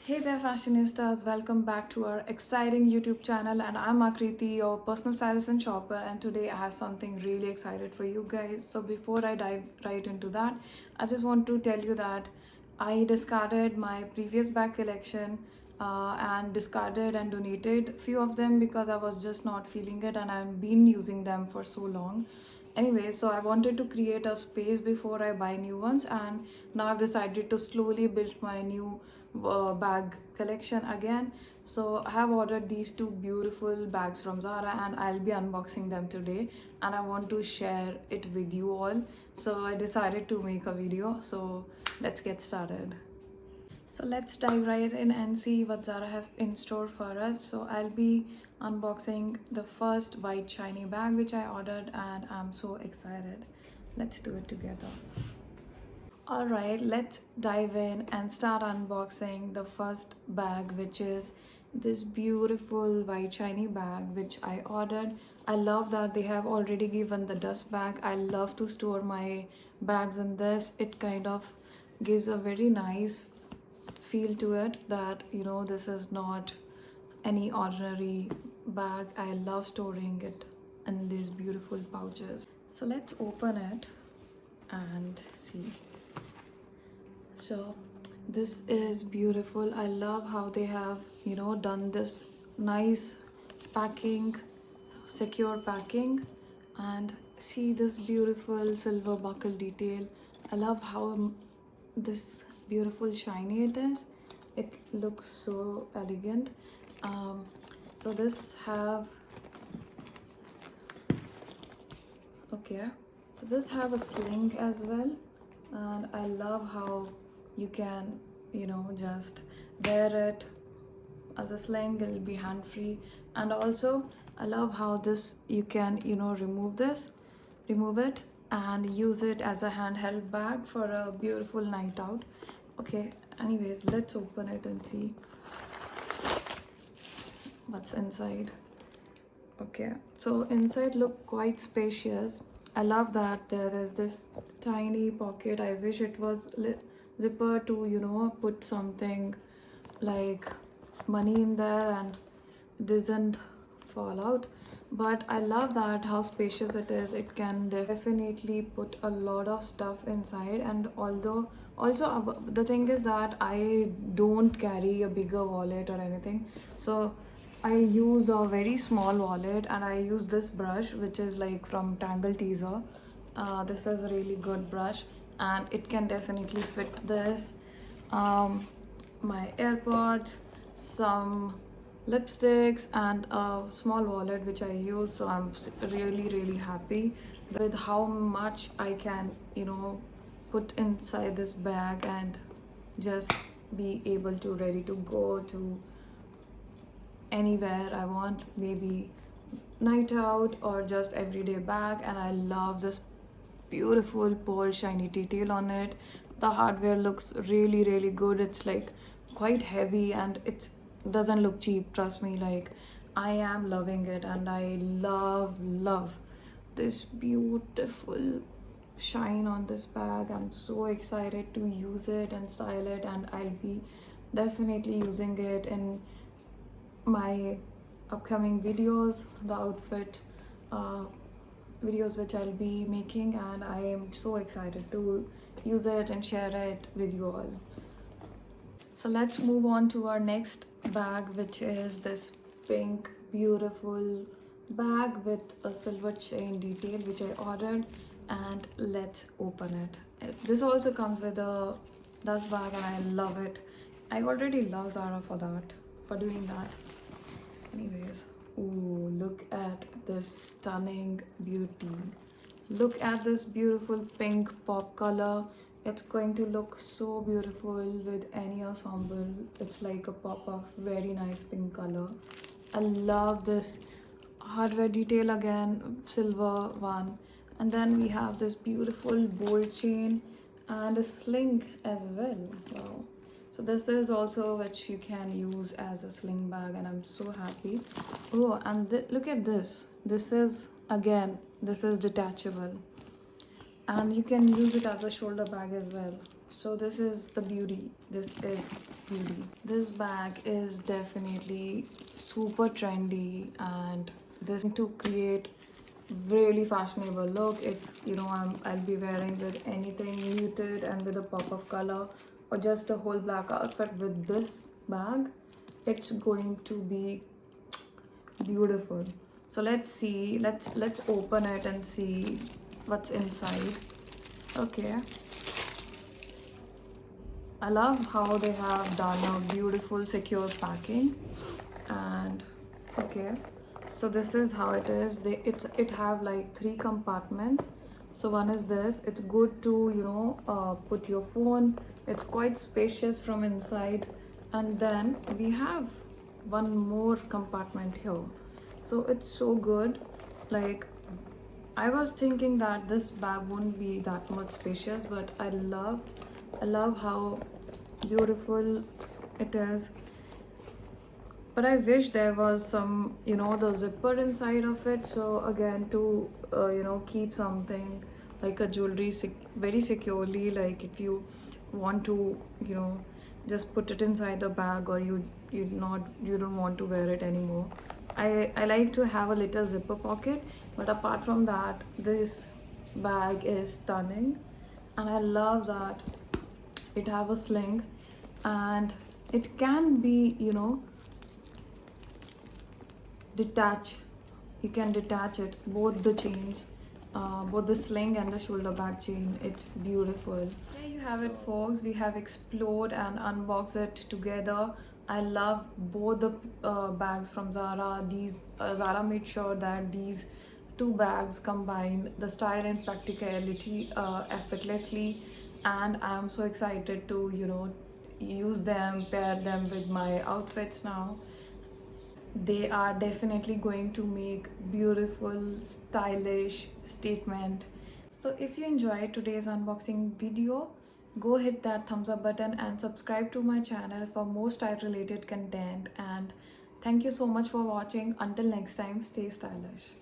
Hey there fashionistas, welcome back to our exciting YouTube channel, and I'm Akriti, your personal stylist and shopper, and today I have something really excited for you guys. So before I dive right into that, I just want to tell you that I discarded my previous bag collection and discarded and donated few of them because I was just not feeling it and I've been using them for so long. Anyway, so I wanted to create a space before I buy new ones, and now I've decided to slowly build my new bag collection again. So I have ordered these two beautiful bags from Zara and I'll be unboxing them today, and I want to share it with you all. So I decided to make a video. So let's get started. So let's dive right in and see what Zara have in store for us. So I'll be unboxing the first white shiny bag which I ordered, and I'm so excited. Let's do it together. Alright, let's dive in and start unboxing the first bag, which is this beautiful white shiny bag which I ordered. I love that they have already given the dust bag. I love to store my bags in this. It kind of gives a very nice feel to it that this is not any ordinary bag. I love storing it in these beautiful pouches. So let's open it and see. So this is beautiful. I love how they have done this nice packing, secure packing, and see this beautiful silver buckle detail. I love how this beautiful shiny it is. It looks so elegant. So this have okay, so this have a sling as well, and I love how you can just wear it as a sling. It'll be hand free, and also I love how this you can remove it and use it as a handheld bag for a beautiful night out. Okay, anyways, let's open it and see what's inside. Okay, so inside look quite spacious. I love that there is this tiny pocket. I wish it was zipper to put something like money in there and doesn't fall out. But I love that how spacious it is. It can definitely put a lot of stuff inside, and although also the thing is that I don't carry a bigger wallet or anything, so I use a very small wallet, and I use this brush which is like from Tangle Teaser. This is a really good brush, and it can definitely fit this. My AirPods, some lipsticks, and a small wallet which I use. So I'm really happy with how much I can put inside this bag and just be able to ready to go to anywhere I want, maybe night out or just everyday bag. And I love this beautiful pearl shiny detail on it. The hardware looks really good. It's like quite heavy and it doesn't look cheap, trust me. Like, I am loving it, and I love this beautiful shine on this bag. I'm so excited to use it and style it, and I'll be definitely using it in my upcoming videos, the outfit videos which I'll be making, and I am so excited to use it and share it with you all. So let's move on to our next bag, which is this pink beautiful bag with a silver chain detail which I ordered, and let's open it. This also comes with a dust bag, and I love it. I already love Zara for doing that. Anyways, ooh, look at this stunning beauty. Look at this beautiful pink pop color. It's going to look so beautiful with any ensemble. It's like a pop of very nice pink color. I love this hardware detail again, silver one. And then we have this beautiful bold chain and a sling as well. Wow. So this is also which you can use as a sling bag, and I'm so happy. Oh, and look at this. This is detachable, and you can use it as a shoulder bag as well. So this is the beauty. This is beauty. This bag is definitely super trendy, and this is to create really fashionable look. If you know, I'll be wearing with anything muted and with a pop of color, or just a whole black outfit with this bag, it's going to be beautiful. So let's see, let's open it and see what's inside. Okay, I love how they have done a beautiful secure packing. And okay, so this is how it is. It have like three compartments. So one is this, it's good to, you know, put your phone. It's quite spacious from inside. And then we have one more compartment here. So it's so good. Like, I was thinking that this bag wouldn't be that much spacious, but I love how beautiful it is. But I wish there was some, you know, the zipper inside of it. So again, to you know, keep something like a jewelry very securely. Like if you want to, you know, just put it inside the bag, or you don't want to wear it anymore. I like to have a little zipper pocket, but apart from that, this bag is stunning, and I love that it have a sling, and it can be, you know, detach. You can detach it, both the chains, both the sling and the shoulder bag chain. It's beautiful. There you have it, folks. We have explored and unboxed it together. I love both the bags from Zara. These Zara made sure that these two bags combine the style and practicality effortlessly, and I'm so excited to, you know, use them, pair them with my outfits now. They are definitely going to make beautiful, stylish statement. So if you enjoyed today's unboxing video, go hit that thumbs up button and subscribe to my channel for more style related content. And thank you so much for watching. Until next time, stay stylish.